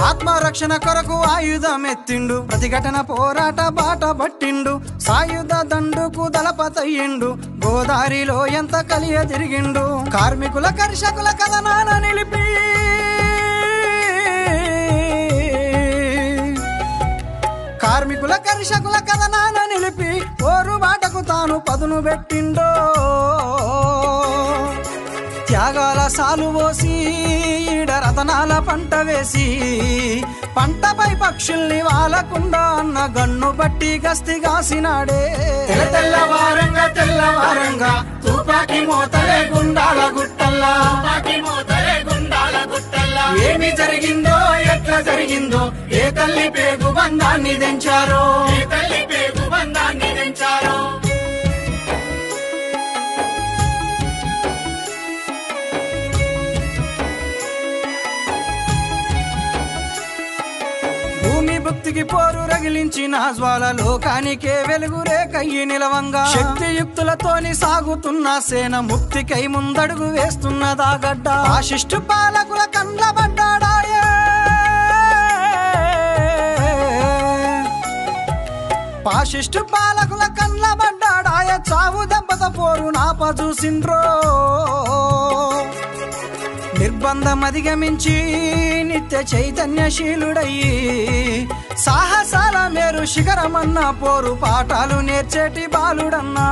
ఆత్మరక్షణ కొరకు ఆయుధమెత్తిండు, ప్రతిఘటన పోరాట బాట పట్టిండు, సాయుధ దండుకు దళపతయ్యిండు, గోదారిలో ఎంత కలియ తిరిగిండు. కార్మికుల కర్షకుల కథనాన నిలిపి కార్మికుల కర్షకుల కథనాన నిలిపి ఓరు బాటకు తాను పదును పెట్టిండో. త్యాగాల సాలు పోసి ఈడ రతనాల పంట వేసి పంటపై పక్షుల్ని వాలకుండా అన్న గన్ను బట్టి గస్తి కాసినాడే. తెల్లవారంగా తెల్లవారంగా తుపాకి మోతలే గుండాల గుట్టల్లా, ఏమి జరిగిందో ఎట్లా జరిగిందో, ఏ తల్లి పేగు బంధాన్ని తెంచారో, భూమి భక్తికి పోరు రగిలించిన జ్వాల లోకానికే వెలుగు రేకయ్యి నిలవంగా, శక్తియుక్తులతోని సాగుతున్న సేన ముక్తికై ముందడుగు వేస్తున్నదా గడ్డ. ఫాసిస్టు పాలకుల కండ్లబడ్డాడాయే, ఫాసిస్టు పాలకుల కండ్లబడ్డాడాయ, చావు దెబ్బత పోరు నాపజూసిండ్రో. నిర్బంధం అధిగమించి నిత్య చైతన్యశీలుడయ్యి సాహసాల మేరు శిఖరమన్న పోరు పాఠాలు నేర్చేటి బాలుడన్నా.